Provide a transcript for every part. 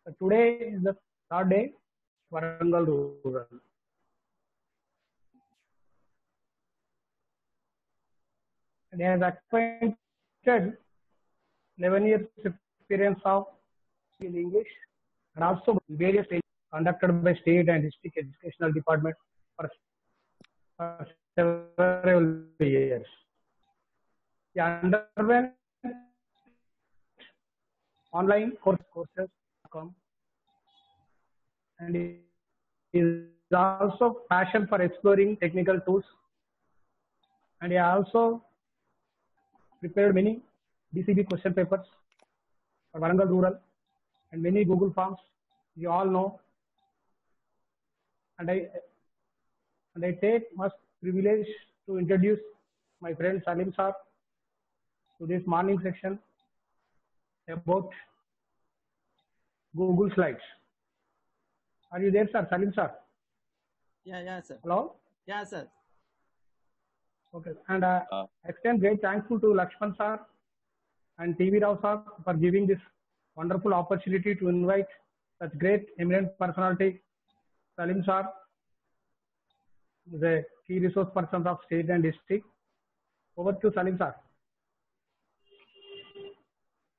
Today is the third day, Warangal Rural. And he has acquainted 11 years experience of in English and also various conducted by state and district educational department for several years. He underwent online courses and is also passion for exploring technical tools, and he also prepared many DCB question papers for Warangal Rural and many Google Forms. You all know, and I take much privilege to introduce my friend Salim sir to this morning section about Google Slides. Are you there, sir? Salim sir? Yeah, sir. Hello? Yeah, sir. Okay. And extend great thankful to Lakshman sir and TV Rao sir for giving this wonderful opportunity to invite such great eminent personality. Salim sir is a key resource person of state and district. Over to Salim sir.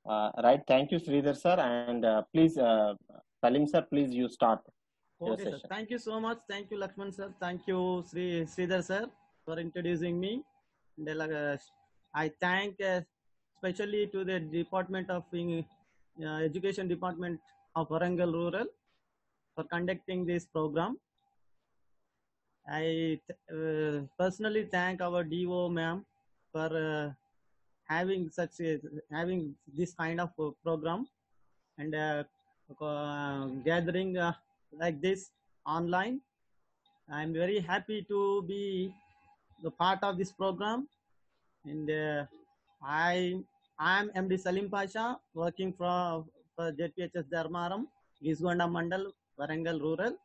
Right. Thank you, Sridhar sir. And please, Salim sir, please you start. Okay, sir. Thank you so much. Thank you, Lakshman sir. Thank you, Sridhar sir, for introducing me. I thank especially to the Department of Education Department of Warangal Rural for conducting this program. I personally thank our DO ma'am for having this kind of program and gathering like this online. I'm very happy to be the part of this program, and I am MD Salim Pasha, working for JPHS Dharmaram, Gizgonda Mandal, Warangal Rural.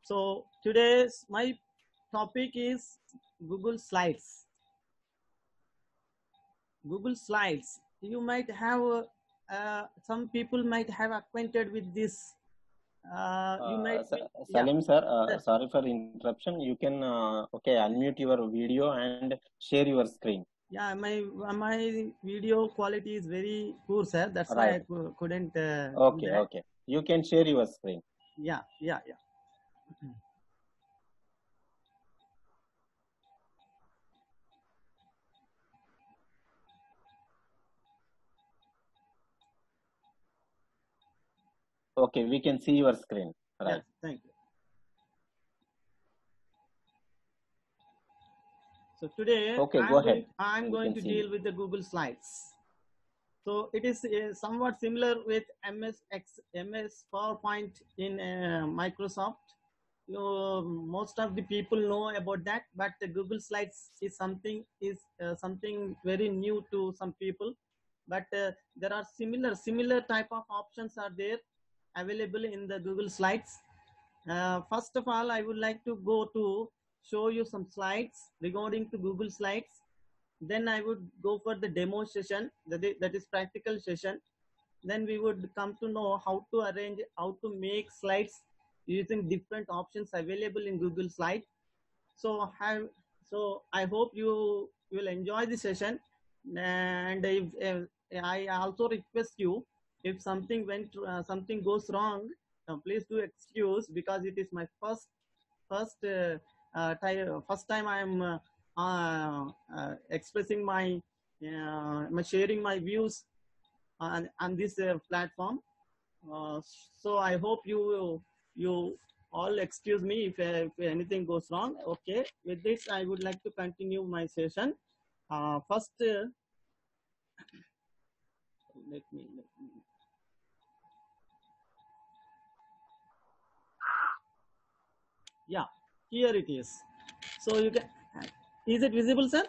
So today's my topic is Google Slides. Google Slides. You might have some people might have acquainted with this. You might Salim sir, sorry for interruption. You can unmute your video and share your screen. Yeah, my video quality is very poor, sir. That's right. Why I couldn't. Okay. You can share your screen. Yeah. Okay, we can see your screen. Right. Yes, thank you. So today, I'm going to deal with the Google Slides. So it is somewhat similar with MS PowerPoint in Microsoft. Most of the people know about that, but the Google Slides is something very new to some people. But there are similar type of options are there available in the Google Slides. First of all, I would like to go to show you some slides regarding to Google Slides. Then I would go for the demo session, that is practical session. Then we would come to know how to arrange, how to make slides using different options available in Google Slide. So I hope you will enjoy the session. And I also request you, if something goes wrong, please do excuse, because it is my first time I am expressing my sharing my views on this platform. So I hope you all excuse me if anything goes wrong. Okay, with this I would like to continue my session. First, let me. Yeah, here it is. So you can. Is it visible, sir?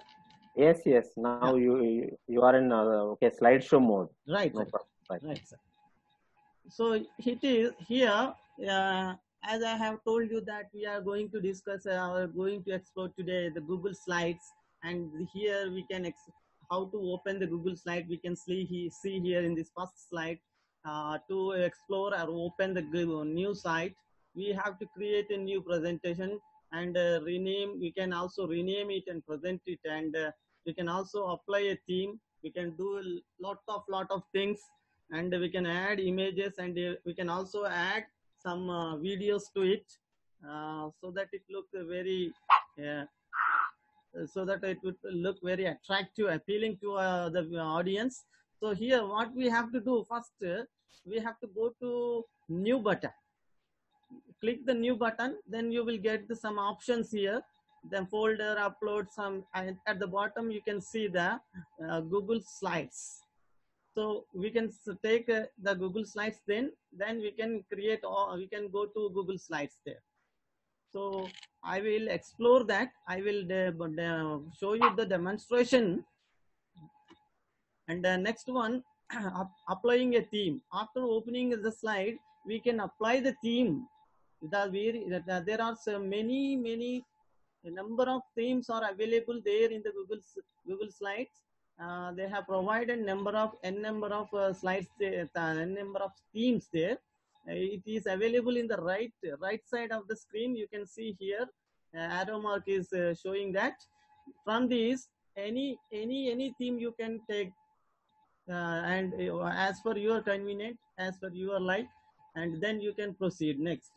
Yes. Now you are in slideshow mode. Right. No problem. Right, sir. So it is here. As I have told you that we are going to discuss, going to explore today the Google Slides, and here we can how to open the Google Slide. We can see here in this first slide. to explore or open the new site, we have to create a new presentation and rename. We can also rename it and present it, and we can also apply a theme. We can do a lot of things, and we can add images, and we can also add some videos to it, so that it look very so that it would look very attractive, appealing to the audience. So here what we have to do first, we have to go to new button, click the new button, then you will get some options here, then folder, upload some, and at the bottom you can see the Google Slides. So we can take the Google Slides, then we can create, or we can go to Google Slides there. So I will explore that. I will show you the demonstration. And the next one, applying a theme. After opening the slide, we can apply the theme. There are so many number of themes are available there in the Google Slides. They have provided n number of slides there, n number of themes there. It is available in the right side of the screen. You can see here arrow mark is showing that. From these, any theme you can take, and as per your convenience, as per your like, and then you can proceed next.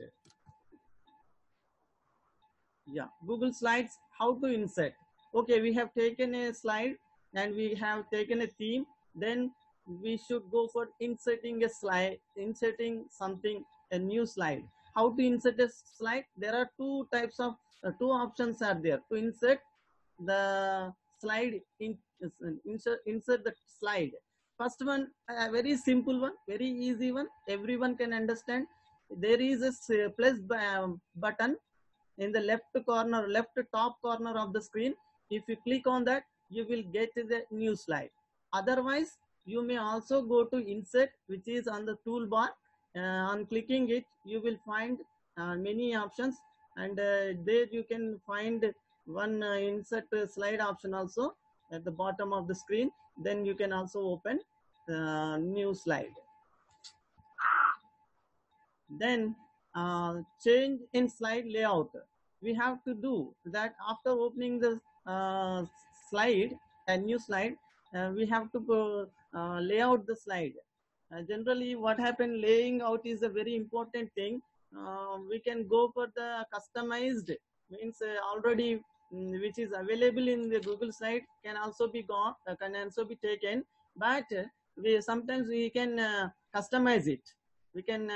Yeah, Google Slides, how to insert. Okay, we have taken a slide and we have taken a theme, then we should go for inserting a slide, inserting something, a new slide. How to insert a slide? There are two types of two options are there to insert the slide. Insert the slide. First one, a very simple one, very easy one, everyone can understand. There is a plus button in the left top corner of the screen. If you click on that, you will get the new slide. Otherwise, you may also go to insert, which is on the toolbar. On clicking it, you will find many options, and there you can find one insert slide option also at the bottom of the screen. Then you can also open new slide. Then change in slide layout. We have to do that after opening the slide, a new slide. We have to go lay out the slide. Generally, what happened, laying out is a very important thing. We can go for the customized, means already which is available in the Google Slide can also be can also be taken, but sometimes we can customize it. We can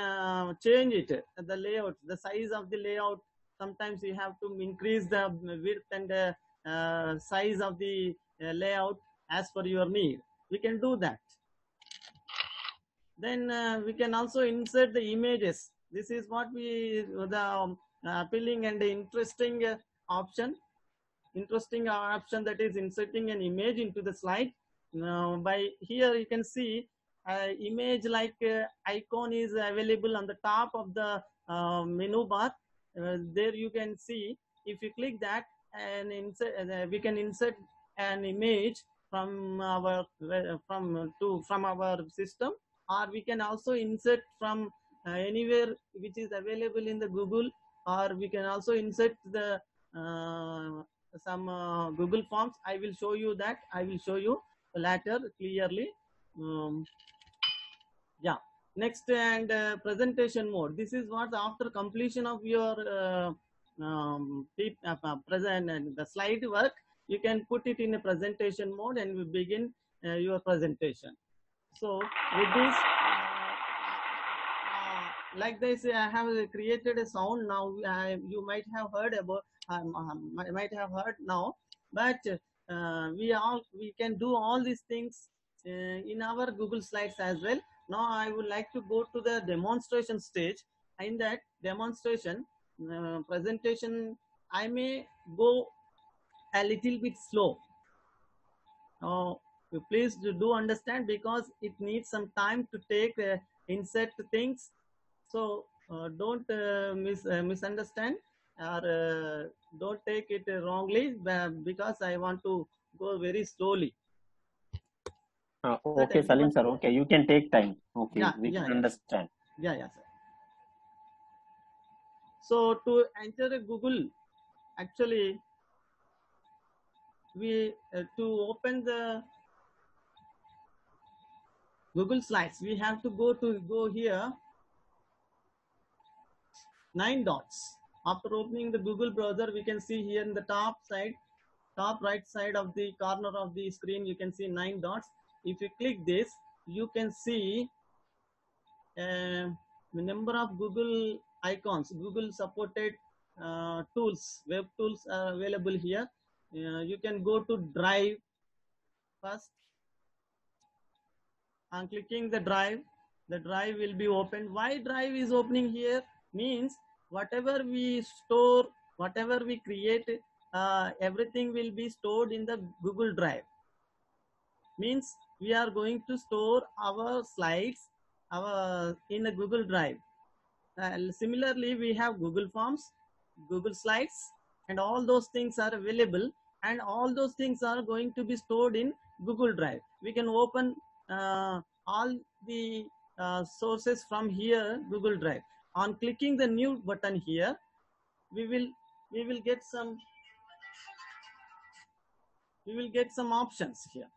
change it, the layout, the size of the layout. Sometimes you have to increase the width and size of the layout as per your need. We can do that. Then we can also insert the images. This is what the appealing and interesting option. Interesting option, that is inserting an image into the slide. By here you can see image like icon is available on the top of the menu bar. There you can see, if you click that, and we can insert an image from our system, or we can also insert from anywhere which is available in the Google, or we can also insert the some Google Forms. I will show you that. I will show you later clearly. Yeah. Next, and presentation mode. This is what after completion of your present and the slide work, you can put it in a presentation mode and we begin your presentation. So with this, like this, I have created a sound now. You might have heard about, might have heard now, but we can do all these things in our Google Slides as well. Now I would like to go to the demonstration stage. In that demonstration presentation, I may go a little bit slow. Please do understand, because it needs some time to take insert things. So don't misunderstand, or don't take it wrongly, because I want to go very slowly. Okay, Salim sir. Okay, you can take time. Okay, yeah, we can understand. Yeah, sir. So to enter a Google, actually, we to open the Google Slides, we have to go here, 9 dots. After opening the Google browser, we can see here in the top right side of the corner of the screen, you can see 9 dots. If you click this, you can see the number of Google icons, Google supported tools, web tools are available here. You can go to Drive first. On clicking the drive will be opened. Why Drive is opening here? Means whatever we store, whatever we create, everything will be stored in the Google Drive. Means we are going to store our slides in a Google Drive. Similarly, we have Google Forms, Google Slides, and all those things are available, and all those things are going to be stored in Google Drive. We can open all the sources from here, Google Drive. On clicking the new button here, we will get some options here.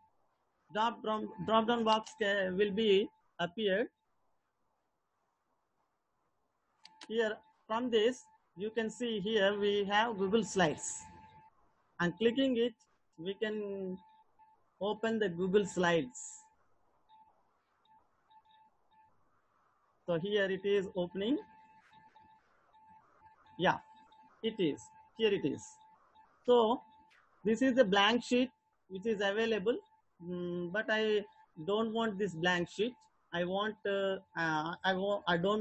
Drop down box will be appeared here. From this, you can see here we have Google Slides, and clicking it, we can open the Google Slides. So here it is opening. Yeah, it is. Here it is. So this is the blank sheet which is available, but I don't want this blank sheet. I don't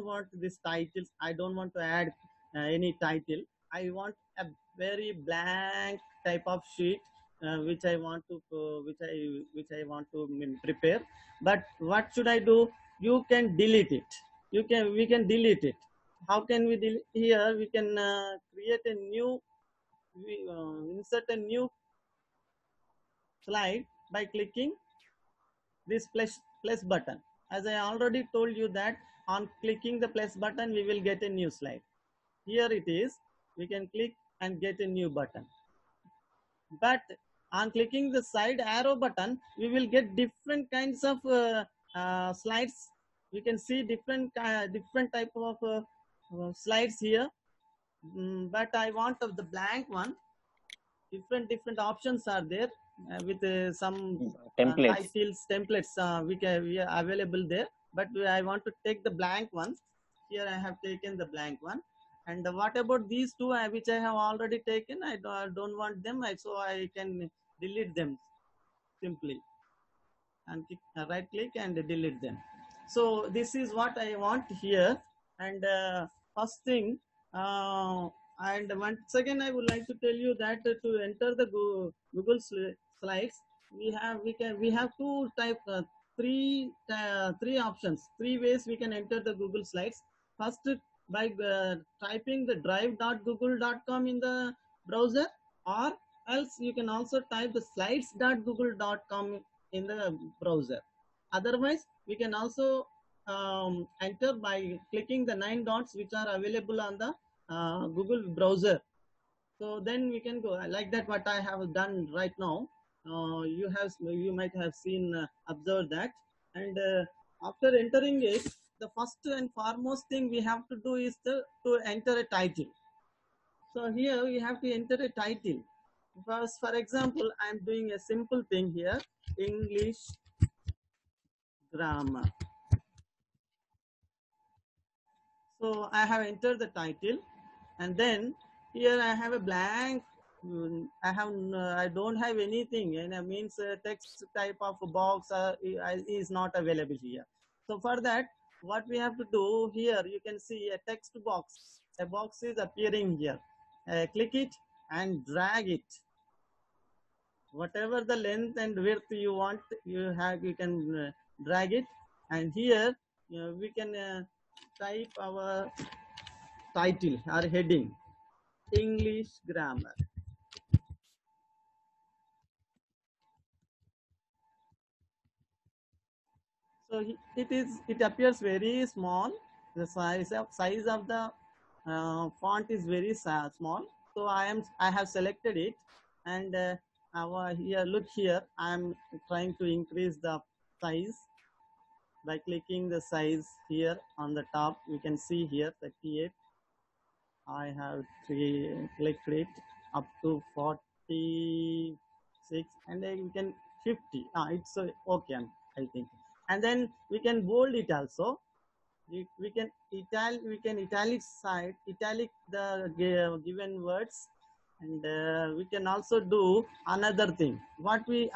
want this titles. I don't want to add any title. I want a very blank type of sheet which I want to prepare. But what should I do? You can delete it. We can delete it. How can we delete? Here we can create a new. Insert a new slide by clicking this plus button. As I already told you that on clicking the plus button, we will get a new slide. Here it is. We can click and get a new button. But on clicking the side arrow button, we will get different kinds of slides. We can see different type of slides here. But I want the blank one. Different options are there with some templates we are available there, but I want to take the blank one. Here I have taken the blank one. And what about these two which I have already taken? I don't want them, so I can delete them simply, and right click and delete them. So this is what I want here. And first thing, and once again I would like to tell you that to enter the Google Slides, we have three options, 3 ways we can enter the Google Slides. First, by typing the drive.google.com in the browser, or else you can also type the slides.google.com in the browser. Otherwise, we can also enter by clicking the 9 dots which are available on the Google browser. So then we can go like that. What I have done right now, you might have seen, observed that. And after entering it, the first and foremost thing we have to do is to enter a title. So here we have to enter a title. Because, for example, I am doing a simple thing here: English grammar. So I have entered the title, and then here I have a blank. I don't have anything, and it means text type of box is not available here. So for that, what we have to do here, you can see a text box. A box is appearing here. Click it and drag it. Whatever the length and width you want, you can drag it, and here we can type our title or heading: English grammar. So it appears very small. The size of the font is very small. So I have selected it, and here, look here, I am trying to increase the size by clicking the size here on the top. You can see here 38. I have clicked it up to 46, and then you can 50. It's okay, I think. And then we can bold it also. We can italic the given words, and we can also do another thing. What we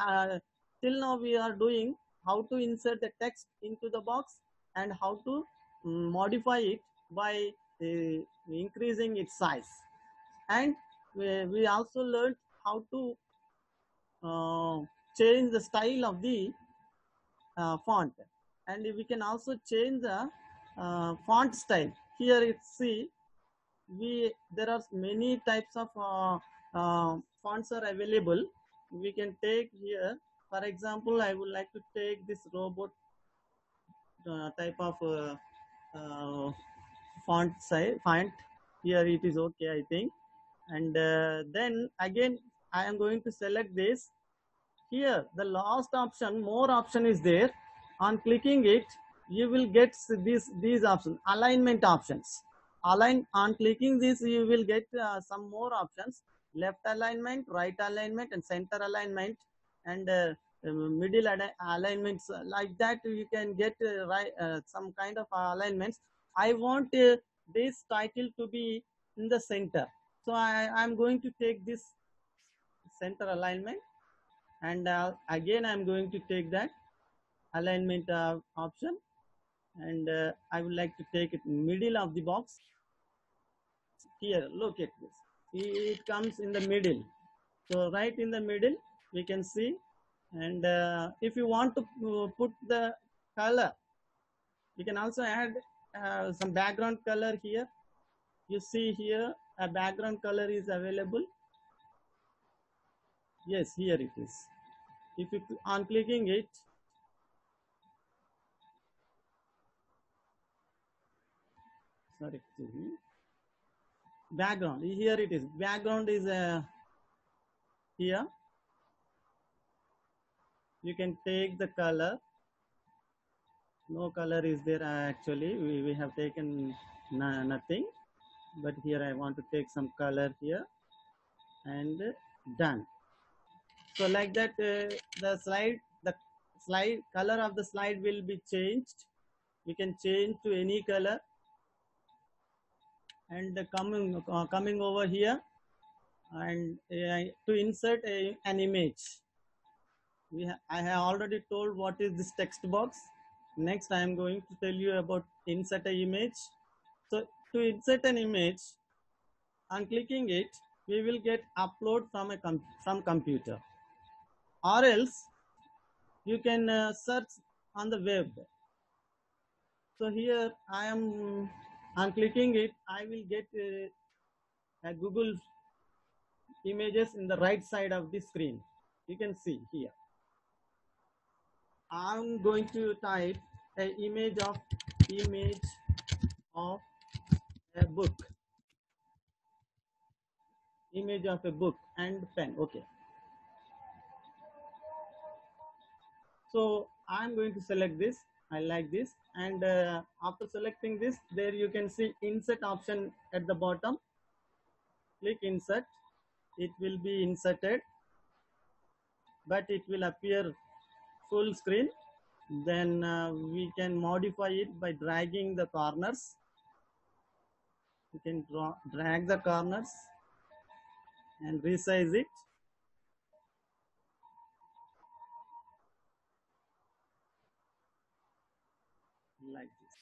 till now we are doing, how to insert the text into the box and how to modify it by increasing its size. And we also learned how to change the style of the font, and we can also change the font style. Here you see there are many types of fonts are available. We can take here, for example, I would like to take this robot type of font size. Here it is okay, I think. And then again I am going to select this. Here the last option, more option is there. On clicking it, you will get these options, alignment options. On clicking this, you will get some more options: left alignment, right alignment, and center alignment, and middle alignments. Like that, you can get some kind of alignments. I want this title to be in the center, so I'm going to take this center alignment, and again I'm going to take that alignment option, and I would like to take it middle of the box. Here, look at this, it comes in the middle, so right in the middle we can see. And if you want to put the color, you can also add some background color here. You see here a background color is available. Yes, here it is. If you on clicking it, sorry, background, here it is. Background is here. You can take the color. No color is there actually. We have taken nothing, but here I want to take some color here, and done. So like that, the slide color of the slide will be changed. We can change to any color. And coming over here, and to insert an image, I have already told what is this text box. Next I am going to tell you about insert an image. So to insert an image, on clicking it, we will get upload from computer, or else you can search on the web. So here I am, on clicking it, I will get a Google images in the right side of the screen. You can see here. I'm going to type an image of a book. Image of a book and pen. Okay. So I'm going to select this. I like this. And after selecting this, there you can see insert option at the bottom. Click insert. It will be inserted, but it will appear full screen. Then we can modify it by dragging the corners. You can drag the corners and resize it. Like this.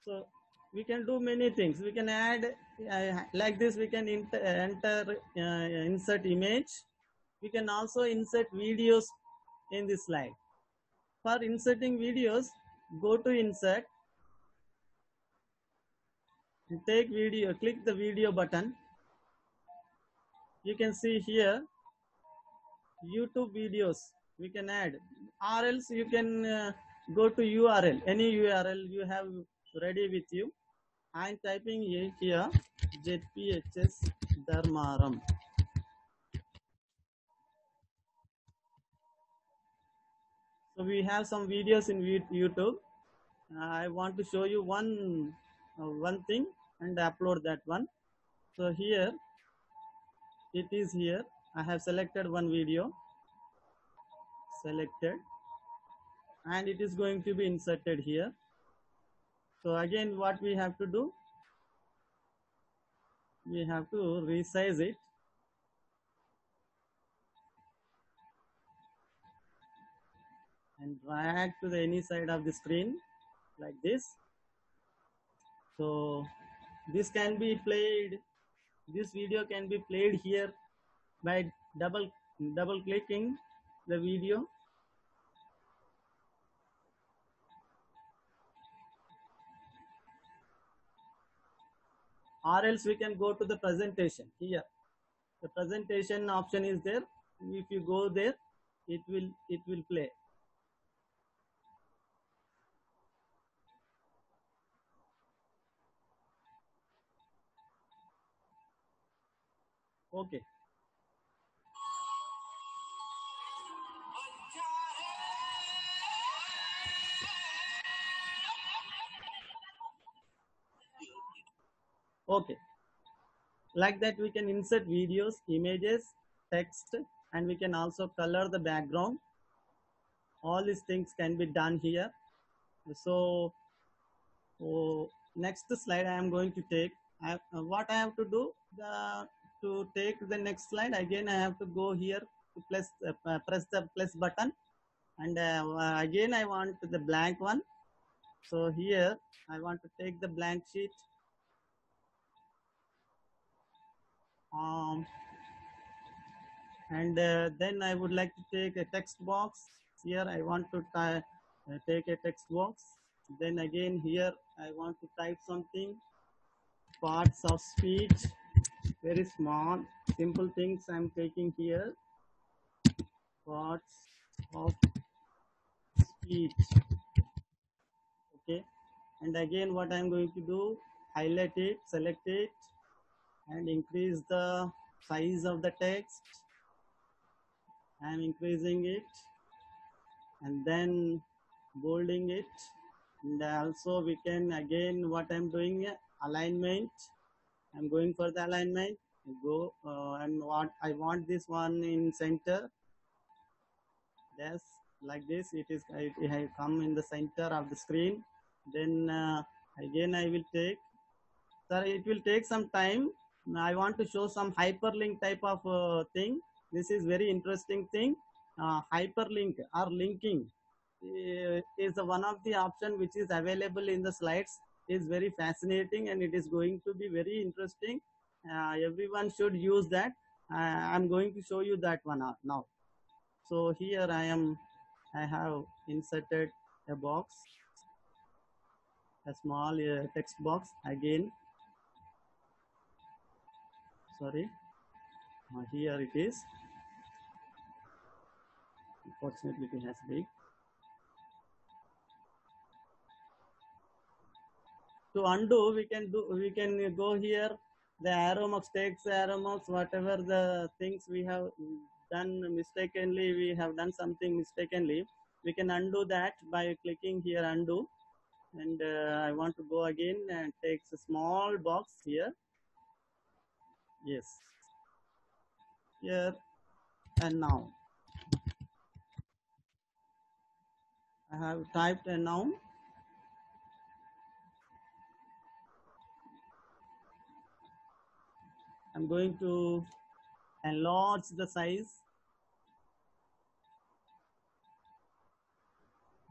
So we can do many things. We can add like this. We can insert image. We can also insert videos in this slide. For inserting videos, go to insert, take video, click the video button. You can see here YouTube videos. we can add, or else you can go to URL, any URL you have ready with you. I'm typing here ZPHS Dharmaram. So we have some videos in YouTube. I want to show you one thing and upload that one. So here it is here. I have selected one video, selected, and it is going to be inserted here. So again, what we have to do, we have to resize it. And drag to the any side of the screen like this. So this can be played, this video can be played here by double clicking the video. Or else we can go to the presentation here. The presentation option is there. If you go there, it will play. Okay. Okay. Like that, we can insert videos, images, text, and we can also color the background. All these things can be done here. So next slide I am going to take. What I have to do to take the next slide, again I have to go here to press the plus button, and again I want the blank one. So here I want to take the blank sheet. And then I would like to take a text box. Here I want to take a text box. Then again here I want to type something. Parts of speech, very small, simple things I'm taking here. Parts of speech. Okay. And again what I'm going to do, highlight it, select it, and increase the size of the text. I'm increasing it, and then bolding it. And also we can, again what I'm doing, alignment. I'm going for the alignment. Go and what I want this one in center. Yes, like this. It has come in the center of the screen. Then again I will take. Sir, it will take some time. I want to show some hyperlink type of thing. This is very interesting thing. Hyperlink or linking is one of the option which is available in the slides. Is very fascinating, and it is going to be very interesting. Everyone should use that. I'm going to show you that one now. So here I have inserted a box, a small text box again. Sorry, here it is. Unfortunately, it has big. To undo, we can go here. The arrow marks, text arrow marks, whatever the things we have done mistakenly, we have done something mistakenly, we can undo that by clicking here undo. And I want to go again and take a small box here. Yes. Here and now. I have typed a noun. I'm going to enlarge the size.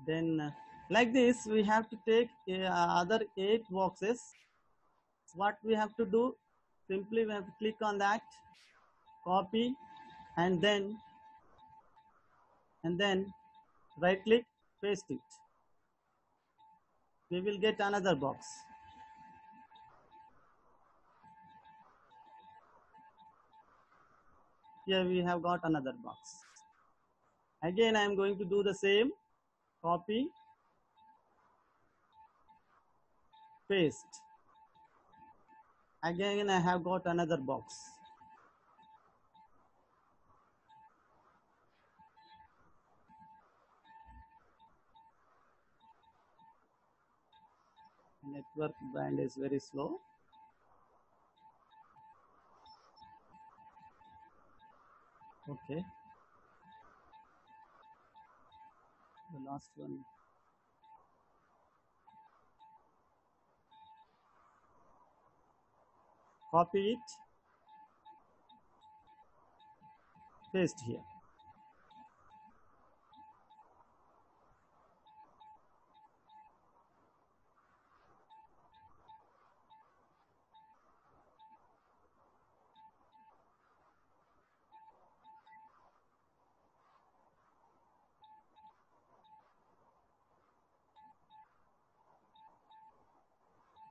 Then like this, we have to take other 8 boxes. What we have to do, simply we have to click on that, copy, and then right click, paste it. We will get another box. Here we have got another box. Again, I am going to do the same. Copy, paste. Again, I have got another box. Network band is very slow. Okay. The last one. Copy it, paste here.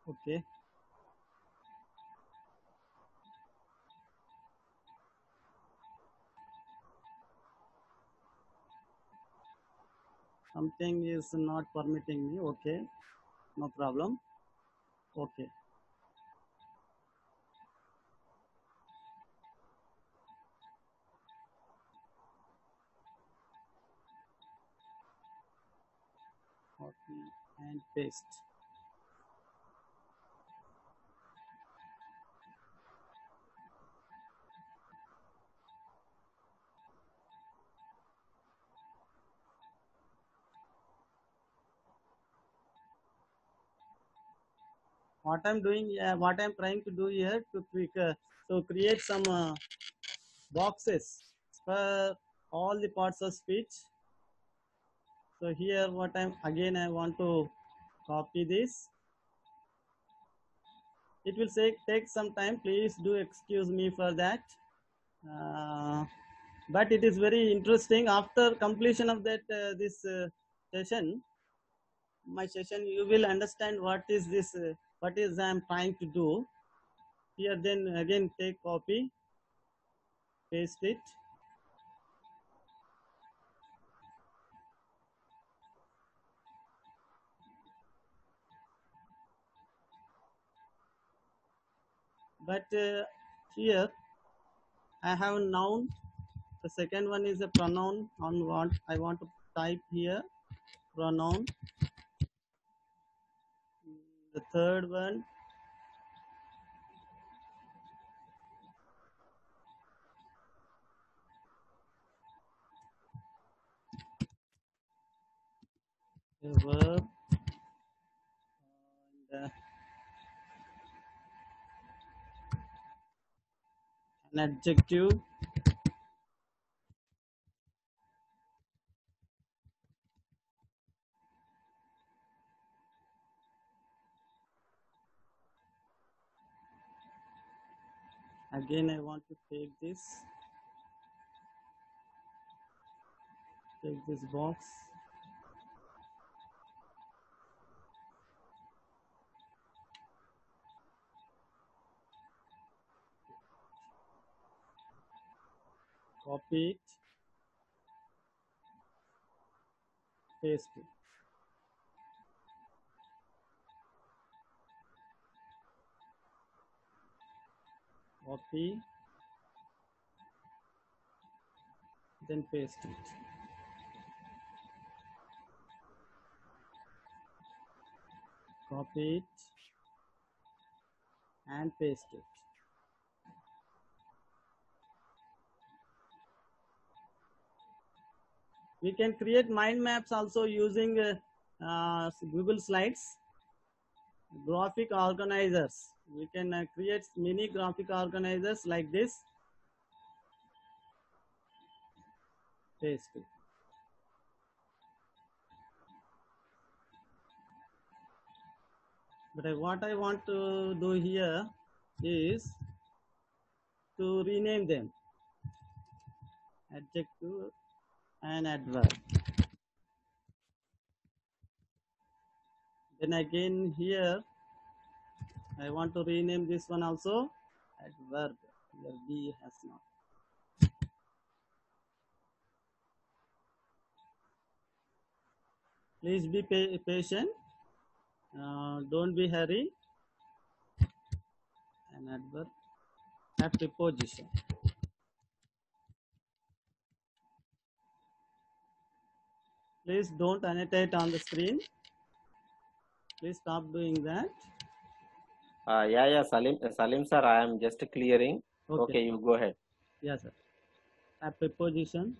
Okay. Something is not permitting me. Okay, no problem. Okay. Copy and paste. What I'm doing, what I'm trying to do here to create some boxes for all the parts of speech. So here, what I want to copy this. It will take some time. Please do excuse me for that. But it is very interesting. After completion of that this session, my session, you will understand what is this. What is I am trying to do here. Then again, take copy, paste it. But here I have a noun. The second one is a pronoun on what I want to type here. Pronoun. The third one, a verb, and an adjective, again I want to take this box, copy it, paste it. Copy, then paste it. Copy it and paste it. We can create mind maps also using Google Slides. Graphic organizers. We can create mini graphic organizers like this. Paste it. But what I want to do here is to rename them. Adjective and adverb. Then again here, I want to rename this one also adverb. Here B has not. Please be patient. Don't be hurry. An adverb at preposition. Please don't annotate on the screen. Please stop doing that. Yeah, Salim sir, I am just clearing. Okay, you go ahead. Yes, sir. A preposition,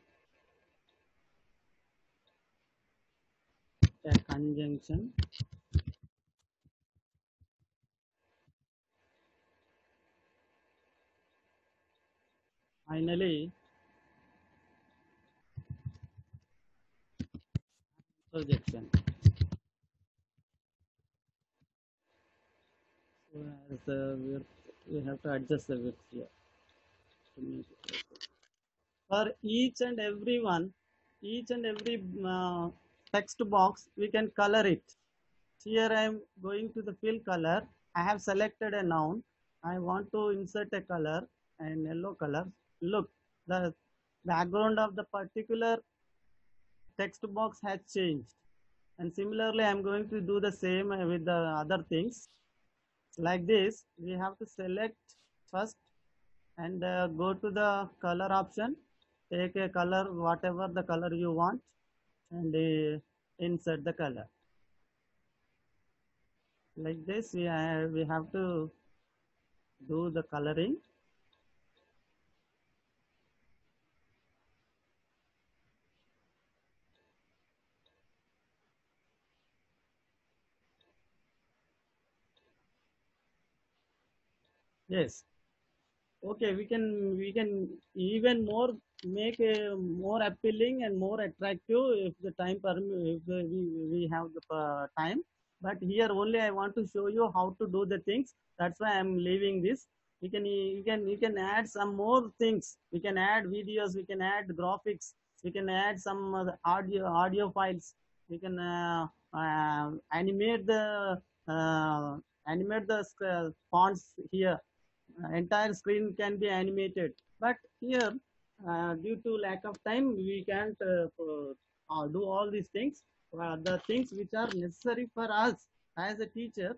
a conjunction, finally, projection. So we have to adjust the width here. For each and every one, each and every text box, we can color it. Here I am going to the fill color. I have selected a noun. I want to insert a color and yellow color. Look, the background of the particular text box has changed. And similarly, I'm going to do the same with the other things. Like this, we have to select first and go to the color option. Take a color, whatever the color you want, and insert the color. Like this, we have to do the coloring. Yes. Okay, we can even more make a more appealing and more attractive if the time if we have the time. But here only I want to show you how to do the things. That's why I'm leaving this. You can add some more things. We can add videos. We can add graphics. We can add some audio files. We can animate the fonts here. Entire screen can be animated, but here due to lack of time we can't do all these things. The things which are necessary for us as a teacher,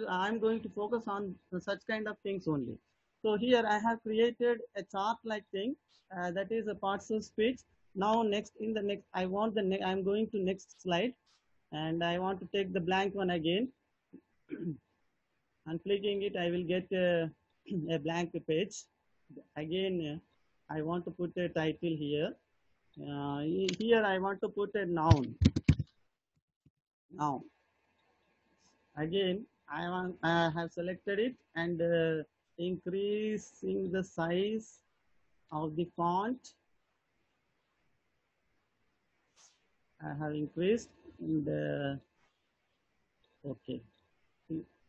I'm going to focus on such kind of things only. So here I have created a chart like thing, that is a parts of speech. Now I'm going to next slide, and I want to take the blank one again. On clicking it, I will get a blank page. Again, I want to put a title here. Here I want to put a noun. Now, again, I have selected it and increasing the size of the font. I have increased, and okay.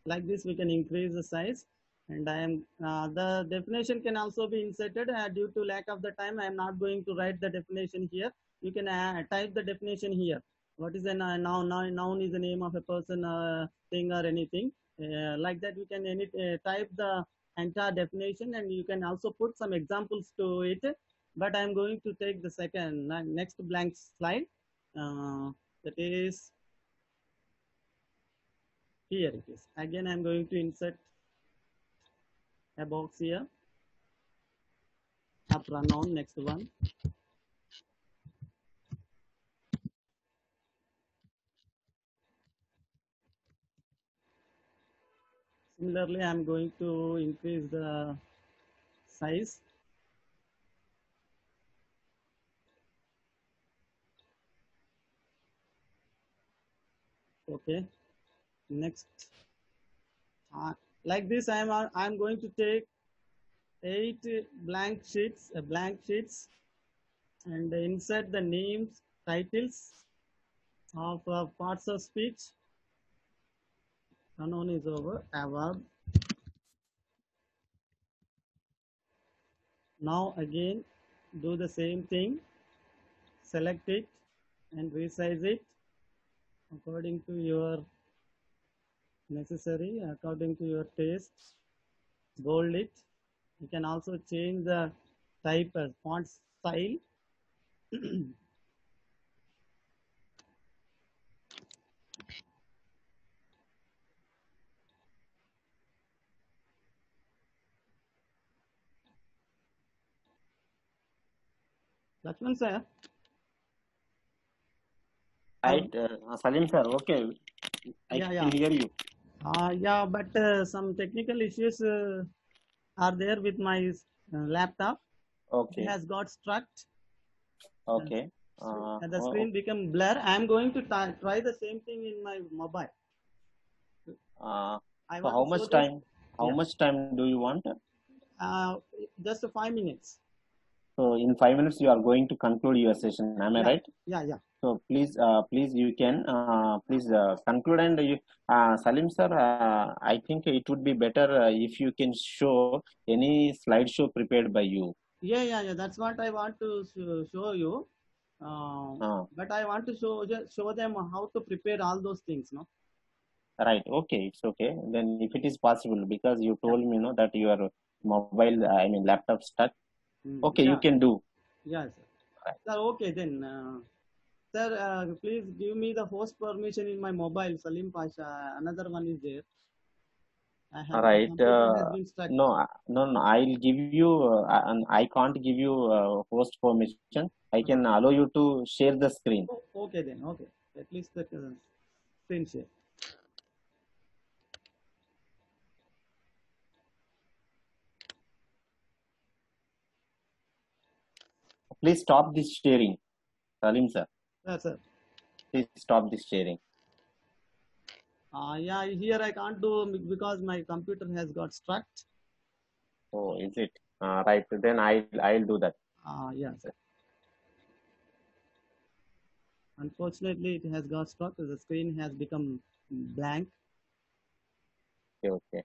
Like this, we can increase the size. And the definition can also be inserted. Due to lack of the time, I am not going to write the definition here. You can type the definition here. What is a noun? Noun is the name of a person, thing, or anything. Like that, we can type the entire definition, and you can also put some examples to it. But I'm going to take the next blank slide. That is, here it is. Again, I'm going to insert a box here. A pronoun, next one. Similarly, I'm going to increase the size. Okay. Next, like this, I'm going to take 8 blank sheets, and insert the names, titles of parts of speech. Pronoun is over. A verb. Now again, do the same thing. Select it and resize it according to your necessary, according to your taste. Bold it. You can also change the type as font style. Lakshman sir. Right, Salim sir. Okay, I can hear you. Yeah, but some technical issues are there with my laptop. Okay. It has got struck. Okay. And the screen become blur. I am going to try the same thing in my mobile. So how much time? How much time do you want? Just 5 minutes. So in 5 minutes you are going to conclude your session. Am I right? Yeah. So please you can conclude, and you, Salim sir, I think it would be better if you can show any slideshow prepared by you. Yeah. That's what I want to show you. But I want to show them how to prepare all those things, no? Right. Okay. It's okay. Then if it is possible, because you told me, that your mobile, laptop stuck. Okay, you can do. Yeah, sir. Right. Sir, okay then. Sir, please give me the host permission in my mobile, Salim Pasha. Another one is there. All right. No. I'll give you. I can't give you host permission. I can allow you to share the screen. Oh, okay then. Okay. At least the screen share. Please stop this sharing, Salim sir. Yes, sir. Please stop this sharing. Yeah, here I can't do because my computer has got struck. Oh, is it? Right. Then I'll do that. Yeah, sir. Unfortunately, it has got struck. The screen has become blank. Okay.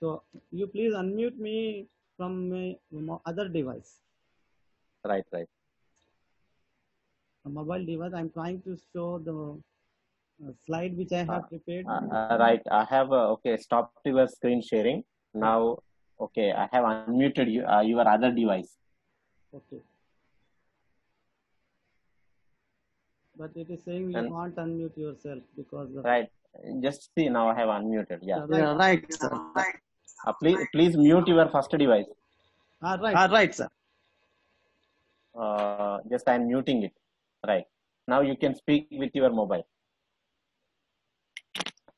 So you please unmute me from my other device. Right. A mobile device. I'm trying to show the slide which I have prepared. Right. I have okay. Stop your screen sharing now. Okay. I have unmuted you, your other device. Okay. But it is saying you can't unmute yourself because of... Right. Just see, now I have unmuted. Yeah. Right, sir. Please mute your first device. Right, sir. Just I'm muting it. Right. Now you can speak with your mobile.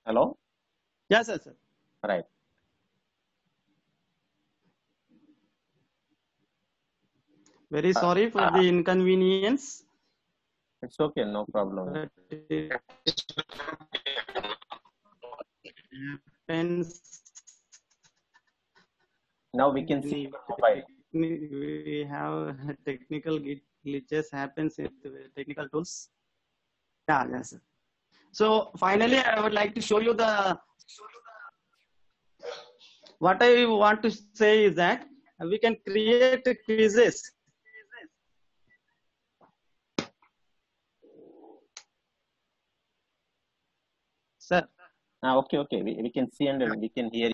Hello? Yes, sir. Right. Very sorry for the inconvenience. It's okay, no problem. Now we can see mobile. We have technical glitches happens with technical tools. Yeah, yes, sir. So finally, I would like to show you what I want to say is that we can create quizzes. Sir. Okay. We can see and we can hear.